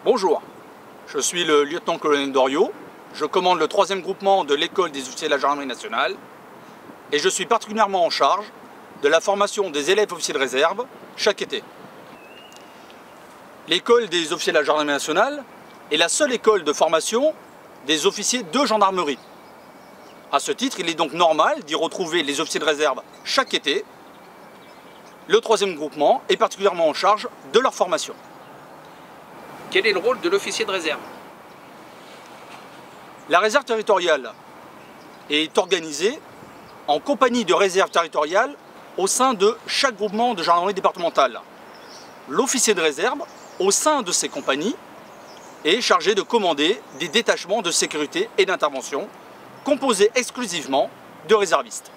Bonjour, je suis le lieutenant-colonel Doriot, je commande le 3e groupement de l'école des officiers de la gendarmerie nationale et je suis particulièrement en charge de la formation des élèves officiers de réserve chaque été. L'école des officiers de la gendarmerie nationale est la seule école de formation des officiers de gendarmerie. À ce titre, il est donc normal d'y retrouver les officiers de réserve chaque été. Le 3e groupement est particulièrement en charge de leur formation. Quel est le rôle de l'officier de réserve? La réserve territoriale est organisée en compagnie de réserve territoriale au sein de chaque groupement de gendarmerie départementale. L'officier de réserve, au sein de ces compagnies, est chargé de commander des détachements de sécurité et d'intervention composés exclusivement de réservistes.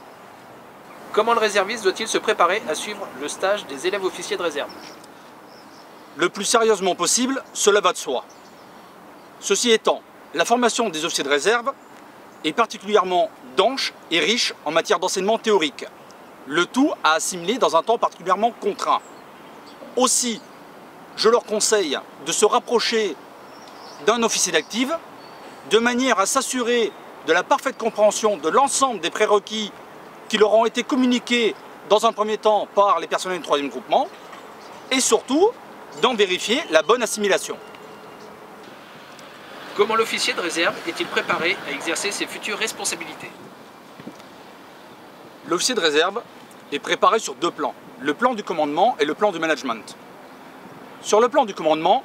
Comment le réserviste doit-il se préparer à suivre le stage des élèves officiers de réserve? Le plus sérieusement possible, cela va de soi. Ceci étant, la formation des officiers de réserve est particulièrement dense et riche en matière d'enseignement théorique. Le tout à assimiler dans un temps particulièrement contraint. Aussi, je leur conseille de se rapprocher d'un officier d'active de manière à s'assurer de la parfaite compréhension de l'ensemble des prérequis qui leur ont été communiqués dans un premier temps par les personnels du 3e groupement et surtout d'en vérifier la bonne assimilation. Comment l'officier de réserve est-il préparé à exercer ses futures responsabilités? L'officier de réserve est préparé sur 2 plans, le plan du commandement et le plan du management. Sur le plan du commandement,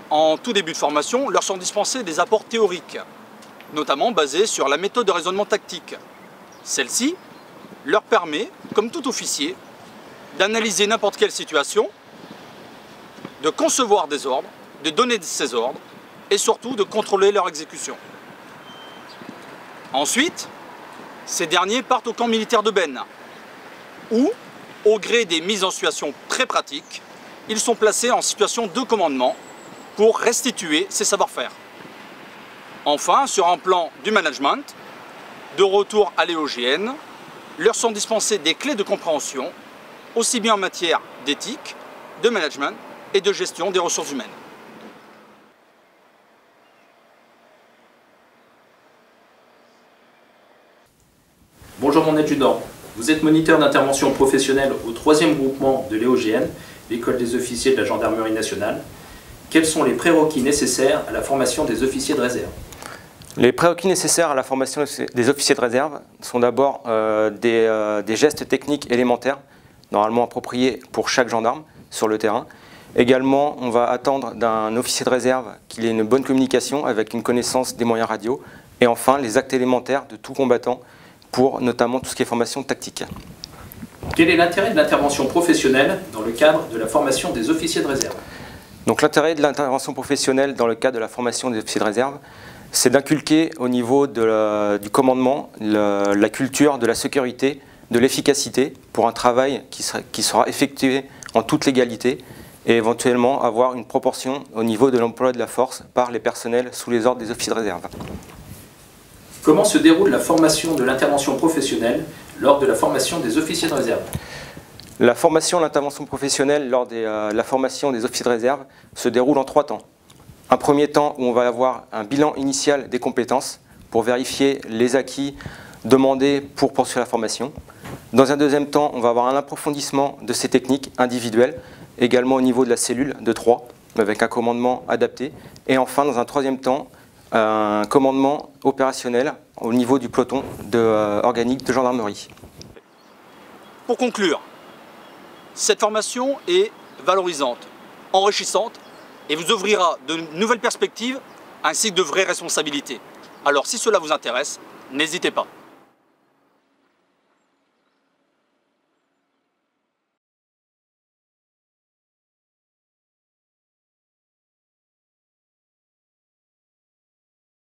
en tout début de formation, leur sont dispensés des apports théoriques, notamment basés sur la méthode de raisonnement tactique. Celle-ci leur permet, comme tout officier, d'analyser n'importe quelle situation, de concevoir des ordres, de donner ces ordres et surtout de contrôler leur exécution. Ensuite, ces derniers partent au camp militaire de Benne où, au gré des mises en situation très pratiques, ils sont placés en situation de commandement pour restituer ces savoir-faire. Enfin, sur un plan du management, de retour à l'EOGN, leur sont dispensées des clés de compréhension, aussi bien en matière d'éthique, de management et de gestion des ressources humaines. Bonjour mon adjudant, vous êtes moniteur d'intervention professionnelle au 3e groupement de l'EOGN, l'école des officiers de la gendarmerie nationale. Quels sont les prérequis nécessaires à la formation des officiers de réserve? Les prérequis nécessaires à la formation des officiers de réserve sont d'abord des gestes techniques élémentaires, normalement appropriés pour chaque gendarme sur le terrain. Également, on va attendre d'un officier de réserve qu'il ait une bonne communication avec une connaissance des moyens radio. Et enfin, les actes élémentaires de tout combattant pour notamment tout ce qui est formation tactique. Quel est l'intérêt de l'intervention professionnelle dans le cadre de la formation des officiers de réserve? Donc l'intérêt de l'intervention professionnelle dans le cadre de la formation des officiers de réserve, c'est d'inculquer au niveau du commandement la culture de la sécurité, de l'efficacité pour un travail qui sera effectué en toute légalité et éventuellement avoir une proportion au niveau de l'emploi de la force par les personnels sous les ordres des officiers de réserve. Comment se déroule la formation de l'intervention professionnelle lors de la formation des officiers de réserve? La formation de l'intervention professionnelle lors de la formation des officiers de réserve se déroule en 3 temps. Un premier temps où on va avoir un bilan initial des compétences pour vérifier les acquis demandés pour poursuivre la formation. Dans un deuxième temps, on va avoir un approfondissement de ces techniques individuelles, également au niveau de la cellule de 3, avec un commandement adapté. Et enfin, dans un 3e temps, un commandement opérationnel au niveau du peloton organique de gendarmerie. Pour conclure, cette formation est valorisante, enrichissante et vous ouvrira de nouvelles perspectives ainsi que de vraies responsabilités. Alors si cela vous intéresse, n'hésitez pas.